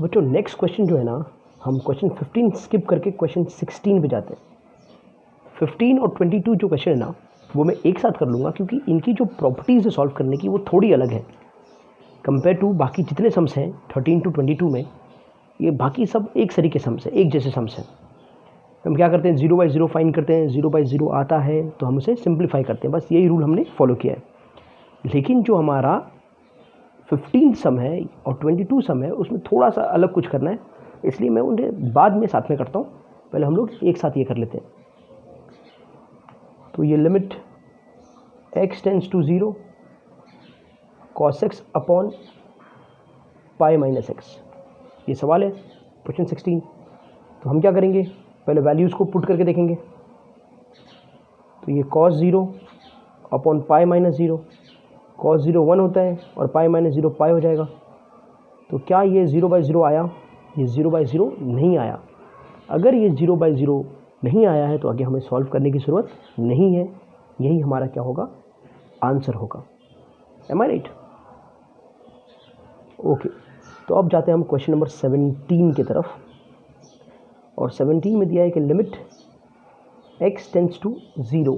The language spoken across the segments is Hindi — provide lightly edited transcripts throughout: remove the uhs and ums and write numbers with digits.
तो बच्चों नेक्स्ट क्वेश्चन जो है ना, हम क्वेश्चन 15 स्किप करके क्वेश्चन 16 पे जाते हैं। 15 और 22 जो क्वेश्चन है ना, वो मैं एक साथ कर लूँगा क्योंकि इनकी जो प्रॉपर्टीज़ है सॉल्व करने की वो थोड़ी अलग है कंपेयर टू बाकी जितने सम्स हैं 13 टू 22 में। ये बाकी सब एक सरी के सम्स हैं, एक जैसे सम्स हैं। हम क्या करते हैं, 0 बाई 0 फाइंड करते हैं, 0 बाई 0 आता है तो हम उसे सिंप्लीफाई करते हैं, बस यही रूल हमने फॉलो किया है। लेकिन जो हमारा 15 सम है और 22 सम है उसमें थोड़ा सा अलग कुछ करना है, इसलिए मैं उन्हें बाद में साथ में करता हूँ। पहले हम लोग एक साथ ये कर लेते हैं। तो ये limit x tends to 0 cos x upon pi minus x, ये सवाल है क्वेश्चन 16। तो हम क्या करेंगे, पहले वैल्यूज़ को पुट करके देखेंगे। तो ये cos 0 upon pi minus 0, cos 0 1 होता है और पाई माइनस 0 पाई हो जाएगा। तो क्या ये 0 बाई 0 आया? ये 0 बाई 0 नहीं आया। अगर ये 0 बाई 0 नहीं आया है तो आगे हमें सॉल्व करने की ज़रूरत नहीं है, यही हमारा क्या होगा, आंसर होगा। एम आई राइट? ओके, तो अब जाते हैं हम क्वेश्चन नंबर 17 की तरफ। और 17 में दिया है कि limit x tends to 0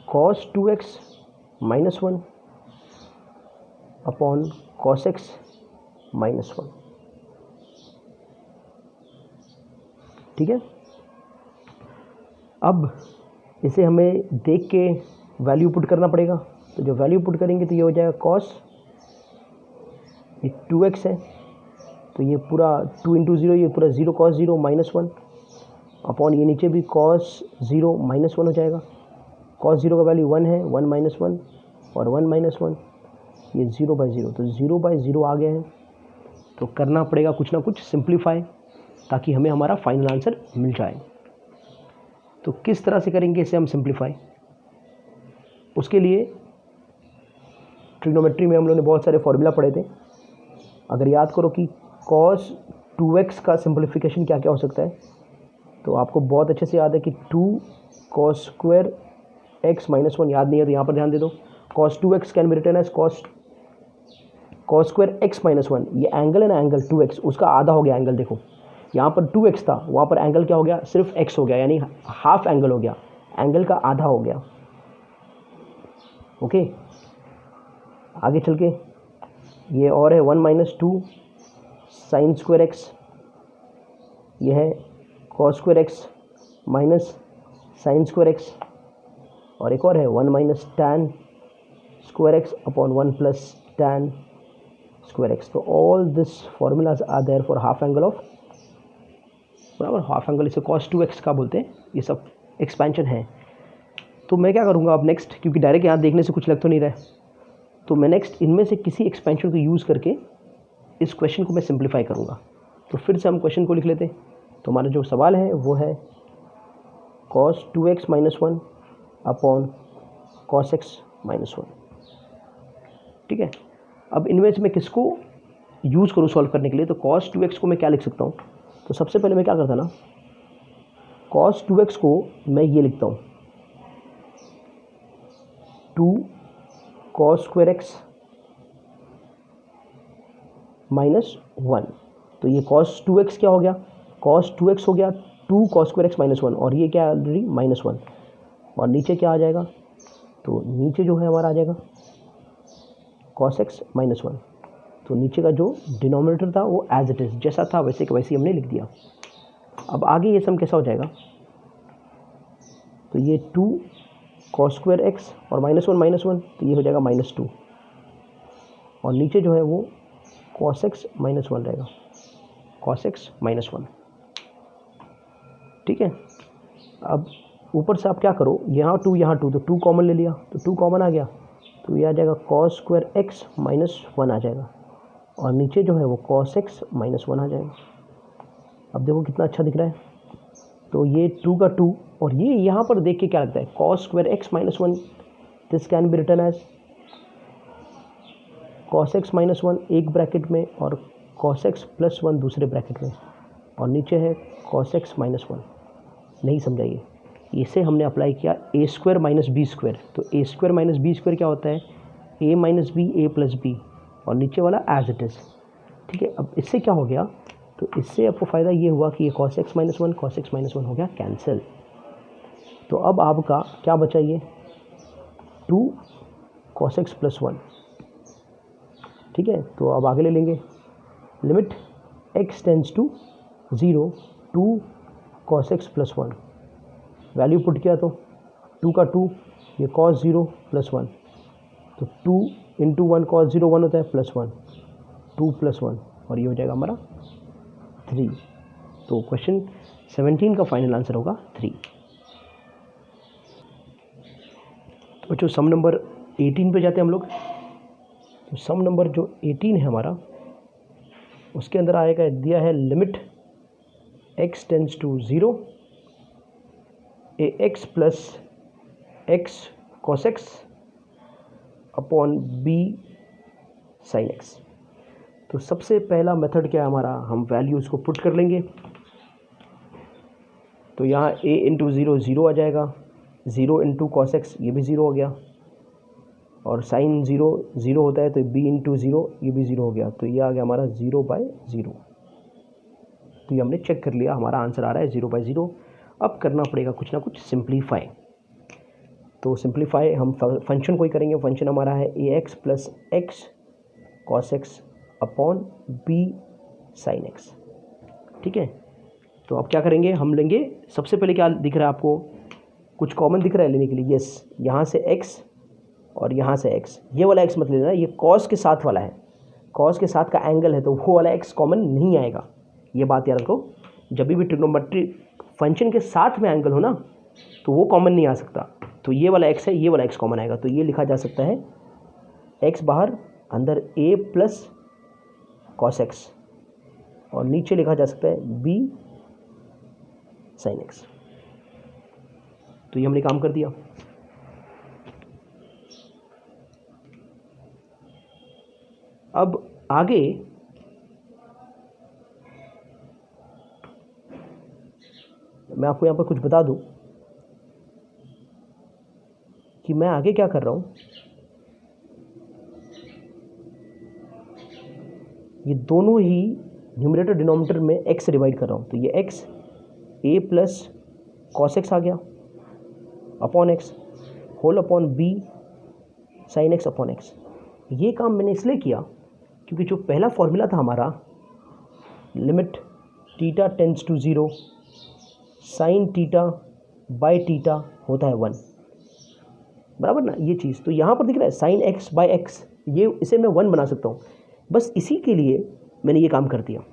cos 2x minus 1 upon cos x minus 1। ठीक है, अब इसे हमें देख के वैल्यू पुट करना पड़ेगा। तो जो वैल्यू पुट करेंगे तो ये हो जाएगा cos, ये 2x है तो ये पूरा 2 इंटू 0, ये पूरा 0 cos 0 माइनस 1 अपॉन ये नीचे भी cos 0 माइनस 1 हो जाएगा। cos 0 का वैल्यू 1 है, 1 माइनस 1 और 1 माइनस 1, ये 0 बाई 0। तो 0 बाई 0 आ गया है, तो करना पड़ेगा कुछ ना कुछ सिंप्लीफाई ताकि हमें हमारा फाइनल आंसर मिल जाए। तो किस तरह से करेंगे इसे हम सिंप्लीफाई? उसके लिए ट्रिग्नोमेट्री में हम लोगों ने बहुत सारे फॉर्मूला पढ़े थे। अगर याद करो कि cos 2x का सिंप्लीफिकेशन क्या क्या हो सकता है, तो आपको बहुत अच्छे से याद है कि 2 cos स्क्वायर x माइनस 1, याद नहीं है तो यहाँ पर ध्यान दे दो। cos 2x can be written as cos square x minus 1। ये एंगल है ना, एंगल 2x, उसका आधा हो गया एंगल। देखो यहाँ पर 2x था, वहाँ पर एंगल क्या हो गया, सिर्फ x हो गया, यानी हाफ एंगल हो गया, एंगल का आधा हो गया। ओके, आगे चल के ये और है 1 माइनस 2 साइन स्क्वायर एक्स, ये है cos square x minus sine square x, और एक और है 1 minus tan square x upon 1 plus tan square x. तो all this formulas are there for half angle of, बराबर, हाफ एंगल इसे cos 2x का बोलते हैं। ये सब एक्सपेंशन है। तो मैं क्या करूँगा अब नेक्स्ट, क्योंकि डायरेक्ट यहाँ देखने से कुछ लग तो नहीं रहा है, तो मैं नेक्स्ट इनमें से किसी एक्सपेंशन को यूज़ करके इस क्वेश्चन को मैं सिंप्लीफाई करूँगा। तो फिर से हम क्वेश्चन को लिख लेते हैं। तो हमारा जो सवाल है वो है cos 2x minus 1 upon cos x minus 1। ठीक है, अब इनमें से मैं किसको यूज़ करूँ सॉल्व करने के लिए? तो cos 2x को मैं क्या लिख सकता हूँ? तो सबसे पहले मैं क्या करता ना, cos 2x को मैं ये लिखता हूँ 2 cos स्क्वायर x माइनस 1। तो ये cos 2x क्या हो गया, cos 2x हो गया 2 cos स्क्वायर x माइनस 1, और ये क्या ऑलरेडी माइनस 1, और नीचे क्या आ जाएगा, तो नीचे जो है हमारा आ जाएगा cos x माइनस 1। तो नीचे का जो डिनोमिनेटर था वो एज इट इज़ जैसा था वैसे के वैसे ही हमने लिख दिया। अब आगे ये सम कैसा हो जाएगा, तो ये 2 cos स्क्वायर x और माइनस 1, तो ये हो जाएगा माइनस 2, और नीचे जो है वो cos x माइनस 1 रहेगा, cos x माइनस 1। ठीक है, अब ऊपर से आप क्या करो, यहाँ 2 तो 2 कॉमन ले लिया, तो 2 कॉमन आ गया, तो ये आ जाएगा cos स्क्वायर x माइनस 1 आ जाएगा, और नीचे जो है वो cos x माइनस 1 आ जाएगा। अब देखो कितना अच्छा दिख रहा है। तो ये 2 का 2, और ये यहाँ पर देख के क्या लगता है, cos square x minus 1, this can be written as cos x minus 1 एक ब्रैकेट में और cos x प्लस 1 दूसरे ब्रैकेट में, और नीचे है cos x माइनस 1। नहीं समझाइए, इसे हमने अप्लाई किया ए स्क्वायर माइनस बी स्क्वायर। तो ए स्क्वायर माइनस बी स्क्वायर क्या होता है, ए माइनस बी ए प्लस बी, और नीचे वाला एज इट इज़। ठीक है, अब इससे क्या हो गया, तो इससे आपको फ़ायदा ये हुआ कि ये cos x minus one cos x minus one हो गया कैंसिल। तो अब आपका क्या बचा, ये 2 cos x प्लस वन। ठीक है, तो अब आगे ले लेंगे, limit x tends to 0 2 cos x plus one, value put किया तो 2 का 2, ये cos 0 प्लस वन, तो 2 इंटू 1 cos 0 1 होता है प्लस 1, 2 प्लस 1, और ये हो जाएगा हमारा 3। तो क्वेश्चन 17 का फाइनल आंसर होगा 3। तो बच्चों सम नंबर 18 पे जाते हैं हम लोग। तो सम नंबर जो 18 है हमारा, उसके अंदर आएगा, दिया है limit x tends to 0 ax plus x cos x upon b sin x। तो सबसे पहला मेथड क्या है हमारा, हम वैल्यूज़ को पुट कर लेंगे। तो यहाँ a इंटू 0 0 आ जाएगा, 0 इंटू कॉस एक्स ये भी 0 हो गया, और साइन 0 0 होता है तो b इंटू 0 ये भी 0 हो गया, तो ये आ गया हमारा 0/0। तो ये हमने चेक कर लिया, हमारा आंसर आ रहा है 0/0। अब करना पड़ेगा कुछ ना कुछ सिंप्लीफाई। तो सिंप्लीफाई हम फंक्शन को ही करेंगे। फंक्शन हमारा है ax plus x cos x upon b sine x. ठीक है, तो अब क्या करेंगे, हम लेंगे सबसे पहले, क्या दिख रहा है आपको, कुछ कॉमन दिख रहा है लेने के लिए, यस, यहाँ से x और यहाँ से x, ये वाला x मत लेना, ये cos के साथ वाला है, cos के साथ का एंगल है, तो वो वाला x कॉमन नहीं आएगा। ये बात याद रखो, जब भी ट्रिग्नोमेट्री फंक्शन के साथ में एंगल हो ना, तो वो कॉमन नहीं आ सकता। तो ये वाला x है, ये वाला x कॉमन आएगा, तो ये लिखा जा सकता है x बाहर, अंदर a प्लस कॉस एक्स, और नीचे लिखा जा सकता है b साइन एक्स। तो ये हमने काम कर दिया। अब आगे मैं आपको यहाँ पर कुछ बता दूं कि मैं आगे क्या कर रहा हूँ। ये दोनों ही न्यूमरेटर डिनोमिनेटर में x से डिवाइड कर रहा हूँ, तो ये x a plus cos x आ गया upon x whole upon b sine x upon x। ये काम मैंने इसलिए किया क्योंकि जो पहला फॉर्मूला था हमारा, limit theta tends to 0 sine theta by theta होता है 1, बराबर ना, ये चीज़। तो यहाँ पर दिख रहा है साइन x बाय एक्स, ये इसे मैं 1 बना सकता हूँ। बस इसी के लिए मैंने ये काम कर दिया, आ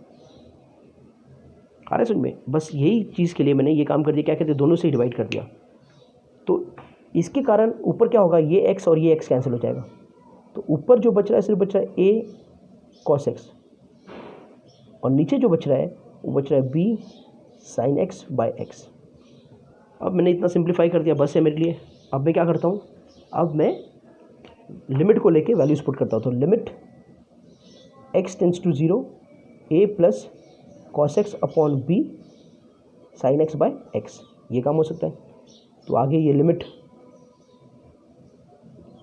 रहा है समझ में, बस यही चीज़ के लिए मैंने ये काम कर दिया। क्या कहते हैं, दोनों से डिवाइड कर दिया, तो इसके कारण ऊपर क्या होगा, ये x और ये x कैंसिल हो जाएगा, तो ऊपर जो बच रहा है सिर्फ बच रहा है a cos x, और नीचे जो बच रहा है वो बच रहा है b sin x by x। अब मैंने इतना सिंप्लीफाई कर दिया, बस है मेरे लिए। अब मैं क्या करता हूँ, अब मैं लिमिट को लेके वैल्यूज पुट करता हूँ। तो limit x tends to 0 a plus cos x upon b sine x by x, ये काम हो सकता है। तो आगे ये लिमिट,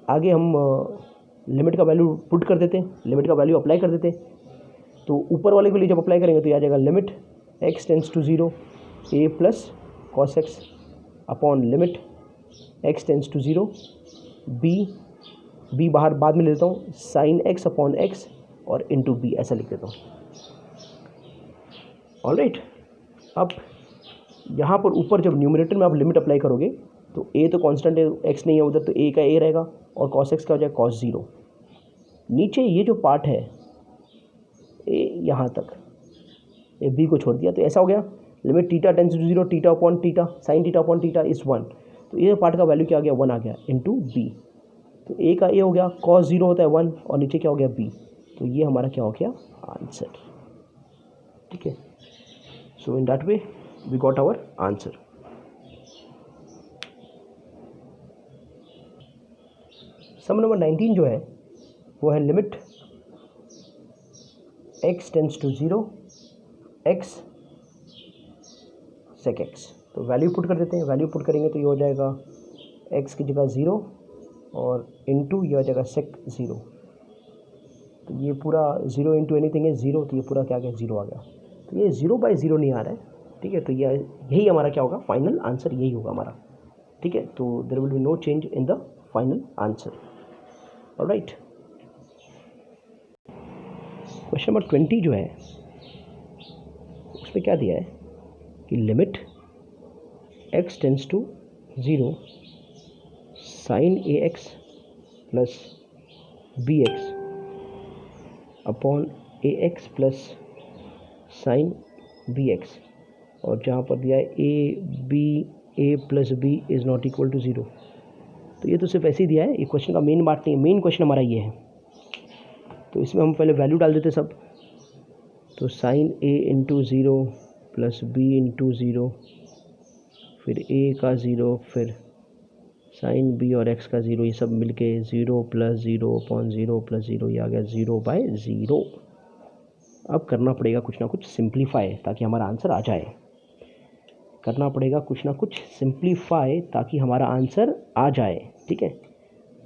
आगे हम लिमिट का वैल्यू पुट कर देते हैं, लिमिट का वैल्यू अप्लाई कर देते हैं। तो ऊपर वाले के लिए जब अप्लाई करेंगे तो ये आ जाएगा limit x tends to 0 a plus cos x upon limit x tends to 0 b बाहर बाद में ले लेता हूँ, साइन x अपॉन x और इंटू b, ऐसा लिख देता हूँ। ऑलराइट, अब यहाँ पर ऊपर जब न्यूमरेटर में आप लिमिट अप्लाई करोगे तो a तो कांस्टेंट है, x नहीं है उधर, तो a का a रहेगा और cos x का हो जाएगा cos 0। नीचे ये जो पार्ट है a यहाँ तक, a b को छोड़ दिया, तो ऐसा हो गया limit theta tends to 0 theta upon theta sine theta upon theta is 1। तो ये पार्ट का वैल्यू क्या आ गया, 1 आ गया इंटू b। तो a का a हो गया, cos 0 होता है 1, और नीचे क्या हो गया b। तो ये हमारा क्या हो गया, आंसर। ठीक है, so in that way we got our answer. Sum number 19 जो है वो है limit x tends to 0 x sec x। तो वैल्यू पुट कर देते हैं, वैल्यू पुट करेंगे तो ये हो जाएगा x की जगह 0 और इंटू ये हो जाएगा sec 0। तो ये पूरा 0 इंटू एनीथिंग है 0, तो ये पूरा क्या गया 0 आ गया। तो ये 0/0 नहीं आ रहा है, ठीक है। तो ये यही हमारा क्या होगा, फाइनल आंसर यही होगा हमारा, ठीक है। तो there will be no change in the final answer. Alright, question number 20 जो है उसमें क्या दिया है कि limit x tends to 0 sine ax plus bx upon ax plus sine bx, और जहाँ पर दिया है a plus b is not equal to 0। तो ये तो सिर्फ ऐसे ही दिया है, ये क्वेश्चन का मेन बात नहीं है, मेन क्वेश्चन हमारा ये है। तो इसमें हम पहले वैल्यू डाल देते सब। तो sine a into 0 plus b into 0, फिर a का 0, फिर साइन b और x का 0, ये सब मिलके 0 प्लस 0 अपॉन 0 प्लस 0, ये आ गया 0/0। अब करना पड़ेगा कुछ ना कुछ सिंप्लीफाई ताकि हमारा आंसर आ जाए, करना पड़ेगा कुछ ना कुछ सिंप्लीफाई ताकि हमारा आंसर आ जाए, ठीक है।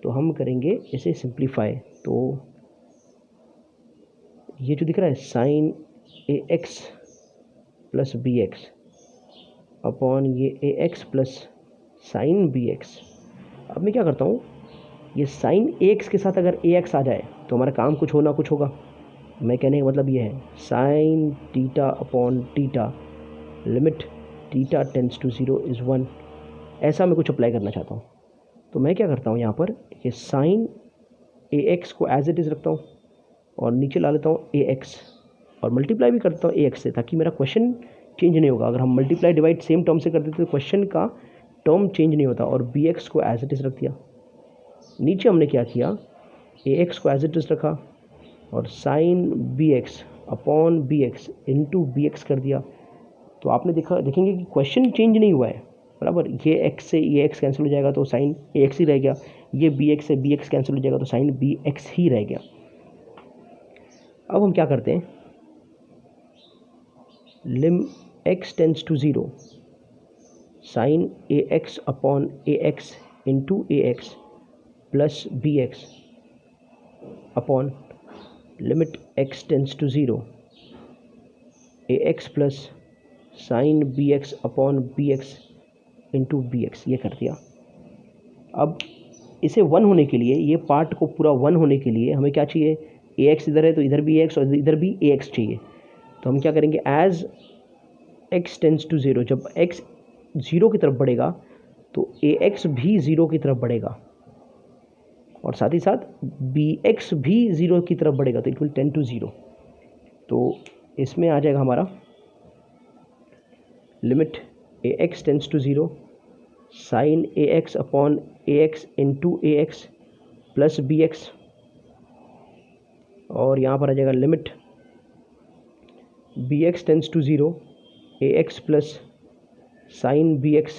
तो हम करेंगे इसे सिंप्लीफाई। तो ये जो दिख रहा है sine ax plus bx upon ये ax प्लस साइन bx। अब मैं क्या करता हूँ, ये साइन ax के साथ अगर ax आ जाए तो हमारा काम कुछ होना कुछ होगा। मैं कहने का मतलब ये है sine theta upon theta limit theta tends to 0 is 1, ऐसा मैं कुछ अप्लाई करना चाहता हूँ। तो मैं क्या करता हूँ, यहाँ पर ये साइन ax को एज इट इज़ रखता हूँ और नीचे ला लेता हूँ ax और मल्टीप्लाई भी करता हूँ ax से, ताकि मेरा क्वेश्चन चेंज नहीं होगा। अगर हम मल्टीप्लाई डिवाइड सेम टर्म से कर देते तो क्वेश्चन का टर्म चेंज नहीं होता। और bx को एज इट इज़ रख दिया। नीचे हमने क्या किया, ax को एज इट इज़ रखा और sine bx upon bx into bx कर दिया। तो आपने देखेंगे कि क्वेश्चन चेंज नहीं हुआ है, बराबर। ये x से ये x कैंसिल हो जाएगा तो साइन ax ही रह गया, ये bx से bx कैंसिल हो जाएगा तो साइन bx ही रह गया। अब हम क्या करते हैं, lim x tends to 0 sine ax upon ax into ax plus bx upon limit x tends to 0 ax plus sine bx upon bx into bx, ये कर दिया। अब इसे 1 होने के लिए, ये पार्ट को पूरा 1 होने के लिए हमें क्या चाहिए, ax इधर है तो इधर भी ax और इधर भी ax चाहिए। तो हम क्या करेंगे, एज x टेंड्स टू 0, जब x 0 की तरफ बढ़ेगा तो ax भी 0 की तरफ बढ़ेगा और साथ ही साथ bx भी 0 की तरफ बढ़ेगा, तो इट विल टेंड टू 0। तो इसमें आ जाएगा हमारा limit ax tends to 0 sine ax upon ax into ax plus bx, और यहाँ पर आ जाएगा limit bx tends to 0 ax plus sine bx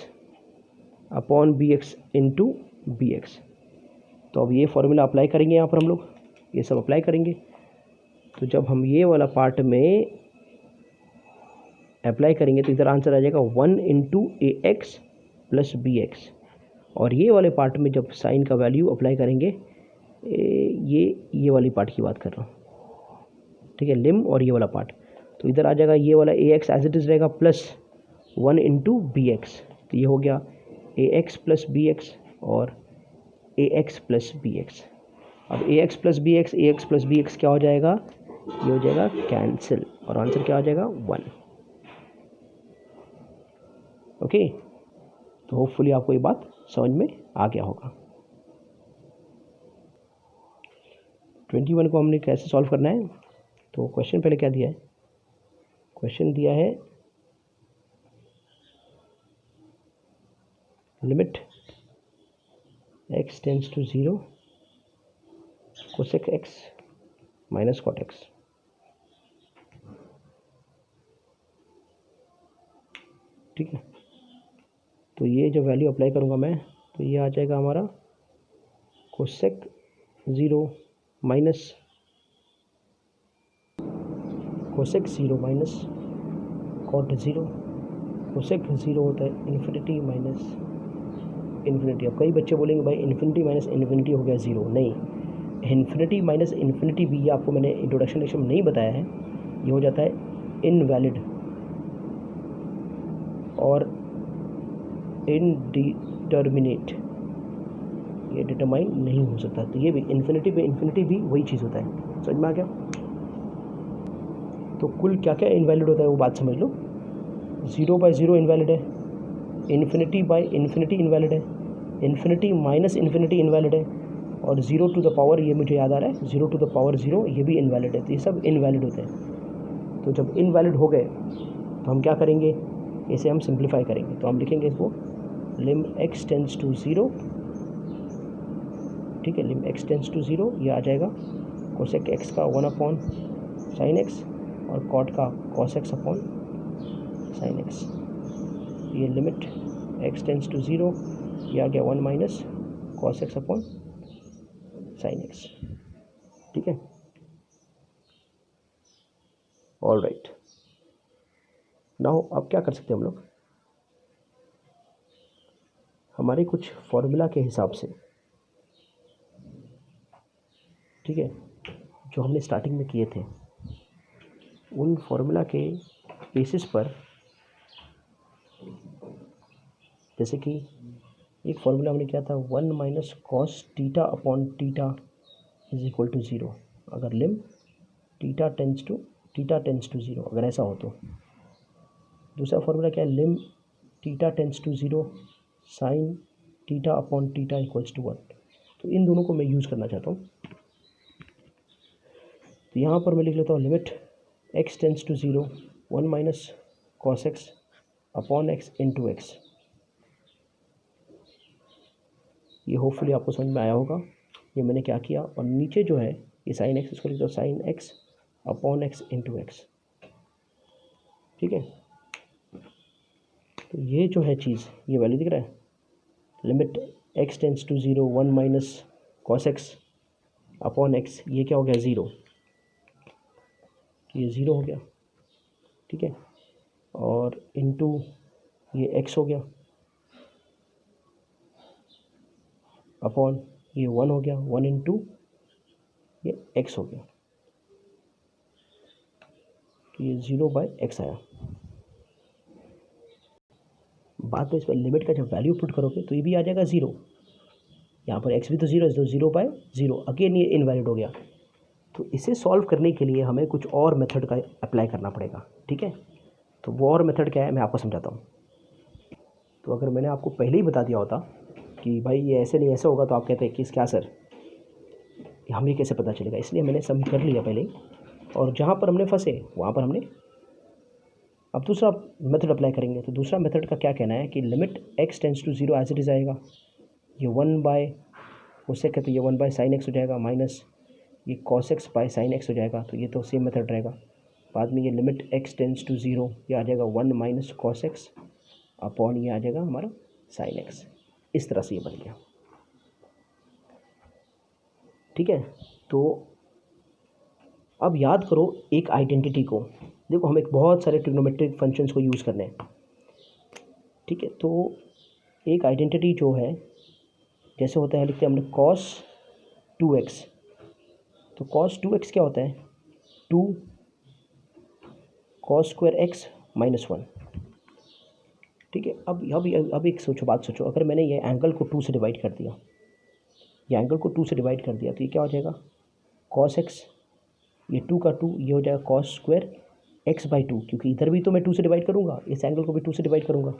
upon bx into bx। तो अब ये फॉर्मूला अप्लाई करेंगे, यहाँ पर हम लोग ये सब अप्लाई करेंगे। तो जब हम ये वाला पार्ट में अप्लाई करेंगे तो इधर आंसर आ जाएगा 1 इंटू ax प्लस bx, और ये वाले पार्ट में जब साइन का वैल्यू अप्लाई करेंगे, ये वाली पार्ट की बात कर रहा हूँ, ठीक है, लिम और ये वाला पार्ट। तो इधर आ जाएगा ये वाला ax एज इट इज़ रहेगा प्लस 1 इंटू bx, तो ये हो गया ax प्लस bx और ax प्लस bx। अब ax प्लस bx क्या हो जाएगा, ये हो जाएगा कैंसिल और आंसर क्या हो जाएगा 1। ओके, तो होपफुली आपको ये बात समझ में आ गया होगा। 21 को हमने कैसे सॉल्व करना है, तो क्वेश्चन पहले क्या दिया है, क्वेश्चन दिया है limit x tends to 0 cosec x minus cot x। ठीक है, तो ये जब वैल्यू अप्लाई करूँगा मैं, तो ये आ जाएगा हमारा कोसेक 0 माइनस कॉट 0। कोसेक 0 होता है इन्फिनिटी माइनस इन्फिनिटी। अब कई बच्चे बोलेंगे भाई इन्फिनिटी माइनस इन्फिनिटी हो गया 0, नहीं, इन्फिनिटी माइनस इन्फिनिटी भी, ये आपको मैंने इंट्रोडक्शन लेक्चर में नहीं बताया है, ये हो जाता है इनवैलिड और इनडिटर्मिनेट, ये डिटरमाइन नहीं हो सकता। तो ये भी इन्फिनिटी पे इन्फिनिटी भी वही चीज़ होता है। समझ में आ गया? तो कुल क्या क्या इनवैलिड होता है वो बात समझ लो। 0/0 इनवैलिड है, इन्फिनिटी बाय इन्फिनिटी इनवैलिड है, इन्फिनिटी माइनस इन्फिनिटी इनवैलिड है, और 0 टू द पावर, ये मुझे याद आ रहा है, 0 टू द पावर 0 ये भी इनवैलिड है। तो ये सब इनवैलिड होते हैं। तो जब इनवैलिड हो गए तो हम क्या करेंगे, इसे हम सिंप्लीफाई करेंगे। तो हम लिखेंगे इसको लिम x टेंड्स टू 0, ठीक है, लिम x टेंड्स टू 0, ये आ जाएगा कोसेक x का 1/sin x और कॉट का cos x upon sin x। ये लिमिट x टेंड्स टू 0, ये आ गया 1 minus cos x upon sin x, ठीक है। ऑल राइट, नाउ अब क्या कर सकते हैं हम लोग, हमारे कुछ फॉर्मूला के हिसाब से, ठीक है, जो हमने स्टार्टिंग में किए थे, उन फॉर्मूला के बेसिस पर, जैसे कि एक फॉर्मूला हमने किया था 1 minus cos theta upon theta is equal to 0, अगर लिम टीटा टेंड्स टू 0, अगर ऐसा हो तो। दूसरा फॉर्मूला क्या है, lim theta tends to 0 sine theta upon theta equals to 1। तो इन दोनों को मैं यूज़ करना चाहता हूँ। तो यहाँ पर मैं लिख लेता हूँ limit x tends to 0 1 minus cos x upon x into x. ये होपफुली आपको समझ में आया होगा। ये मैंने क्या किया, और नीचे जो है ये साइन एक्स, इसको लिख दो sign x upon x into x, ठीक है। तो ये जो है चीज़, ये वैल्यू दिख रहा है, limit x tends to 0 1 minus cos x upon x, ये क्या हो गया 0, ये 0 हो गया, ठीक है, और इनटू ये x हो गया अपॉन ये 1 हो गया, 1 इंटू ये x हो गया, तो ये 0/x आया। बाद में इस पर लिमिट का जब वैल्यू पुट करोगे तो ये भी आ जाएगा 0, यहाँ पर x भी तो 0 है, तो 0/0 अगेन ये इनवैलिड हो गया। तो इसे सॉल्व करने के लिए हमें कुछ और मेथड का अप्लाई करना पड़ेगा, ठीक है। तो वो और मेथड क्या है मैं आपको समझाता हूँ। तो अगर मैंने आपको पहले ही बता दिया होता कि भाई ये ऐसे नहीं ऐसे होगा, तो आप कहते हैं कि क्या सर हमें कैसे पता चलेगा, इसलिए मैंने सम कर लिया पहले ही, और जहाँ पर हमने फंसे वहाँ पर हमने अब दूसरा मेथड अप्लाई करेंगे। तो दूसरा मेथड का क्या कहना है कि limit x tends to 0 as it is आएगा, ये 1 बाय उससे कहते ये 1 बाय साइन एक्स हो जाएगा, माइनस ये cos x by sine x हो जाएगा। तो ये तो सेम मेथड रहेगा। बाद में ये लिमिट x टेंड्स टू 0, ये आ जाएगा 1 माइनस कॉस एक्स अपॉन ये आ जाएगा हमारा साइन एक्स। इस तरह से ये बन गया, ठीक है। तो अब याद करो एक आइडेंटिटी को, देखो हम एक बहुत सारे ट्रिग्नोमेट्रिक फंक्शंस को यूज़ करने हैं, ठीक है। तो एक आइडेंटिटी जो है, जैसे होता है, लिखते हैं हमने cos 2x, तो cos 2x क्या होता है, 2 cos स्क्वायर x माइनस 1, ठीक है। अब एक बात सोचो, अगर मैंने ये एंगल को 2 से डिवाइड कर दिया, ये एंगल को 2 से डिवाइड कर दिया, तो ये क्या हो जाएगा cos x, ये 2 का 2, ये हो जाएगा cos स्क्वायर x बाई 2, क्योंकि इधर भी तो मैं 2 से डिवाइड करूँगा, इस एंगल को भी 2 से डिवाइड करूँगा,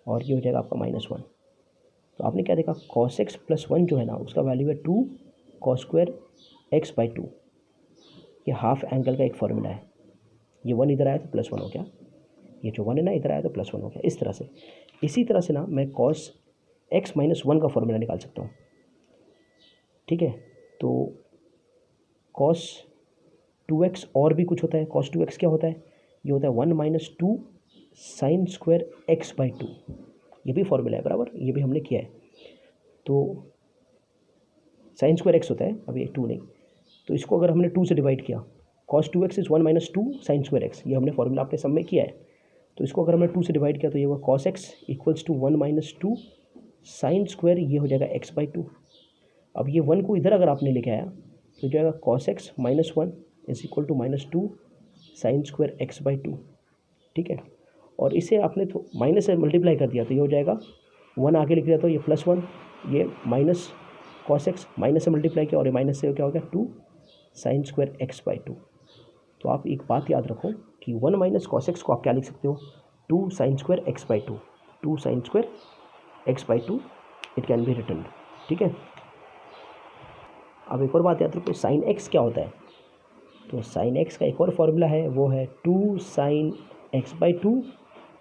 और ये हो जाएगा आपका -1। तो आपने क्या देखा, cos x प्लस 1 जो है ना, उसका वैल्यू है 2 cos स्क्वायर x बाई 2। ये हाफ एंगल का एक फॉर्मूला है, ये 1 इधर आया तो +1 हो गया, ये जो 1 है ना इधर आया तो +1 हो गया। इस तरह से, इसी तरह से ना मैं cos x माइनस 1 का फॉर्मूला निकाल सकता हूँ, ठीक है। तो cos 2x और भी कुछ होता है, cos 2x क्या होता है, ये होता है 1 minus 2 sine square x by 2, ये भी फॉर्मूला है बराबर, ये भी हमने किया है। तो साइन स्क्वायर x होता है, अब ये 2 नहीं, तो इसको अगर हमने 2 से डिवाइड किया, cos 2x is 1 minus 2 sine square x, ये हमने फॉर्मूला अपने सब में किया है। तो इसको अगर हमने 2 से डिवाइड किया तो ये होगा cos x equals to 1 minus 2 sine square, ये हो जाएगा x बाई 2। अब ये 1 को इधर अगर आपने लेके आया तो जाएगा cos x minus 1 is equal to minus 2 sine square x by 2। ठीक है, और इसे आपने तो माइनस से मल्टीप्लाई कर दिया तो ये हो जाएगा 1 आगे लिख दिया तो ये प्लस 1, ये माइनस कॉस एक्स माइनस से मल्टीप्लाई किया और ये माइनस से क्या हो गया 2 साइन स्क्वायर एक्स बाई 2। तो आप एक बात याद रखो कि 1 माइनस कॉस एक्स को आप क्या लिख सकते हो 2 sine square x by 2, 2 sine square x by 2 it can be written. ठीक है, अब एक और बात याद रखो साइन एक्स क्या होता है। तो साइन एक्स का एक और फॉर्मूला है, वो है 2 sign x by 2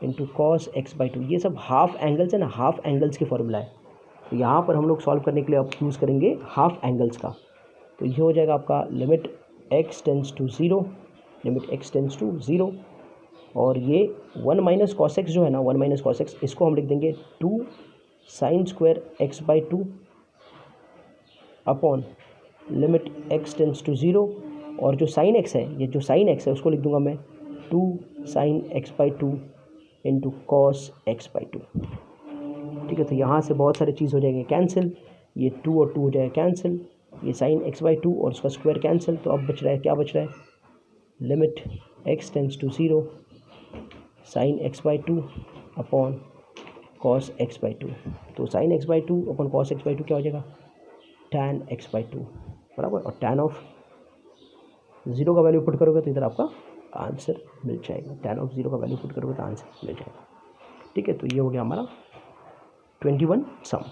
into cos x by 2। ये सब हाफ एंगल्स है ना, हाफ एंगल्स के फॉर्मूला है। तो यहाँ पर हम लोग सॉल्व करने के लिए अब यूज़ करेंगे हाफ एंगल्स का। तो ये हो जाएगा आपका limit x tends to 0, limit x tends to 0, और ये 1 माइनस कॉस एक्स जो है ना, 1 माइनस कॉस एक्स, इसको हम लिख देंगे 2 sine square x by 2 upon limit x tends to 0, और जो साइन एक्स है, ये जो साइन एक्स है उसको लिख दूंगा मैं 2 sign x by 2 into cos x by 2। ठीक है, तो यहाँ से बहुत सारी चीज़ हो जाएंगे कैंसिल, ये 2 और 2 हो जाएगा कैंसिल, ये साइन एक्स बाई 2 और उसका स्क्वायर कैंसिल। तो अब बच रहा है, क्या बच रहा है, limit x tends to 0 sine x by 2 upon cos x by 2। तो sine x by 2 upon cos x by 2 क्या हो जाएगा tan x बाई 2 बराबर, और tan ऑफ 0 का वैल्यू पुट करोगे तो इधर आपका आंसर मिल जाएगा, tan ऑफ 0 का वैल्यू पुट करोगे तो आंसर मिल जाएगा। ठीक है, तो ये हो गया हमारा 21 सम।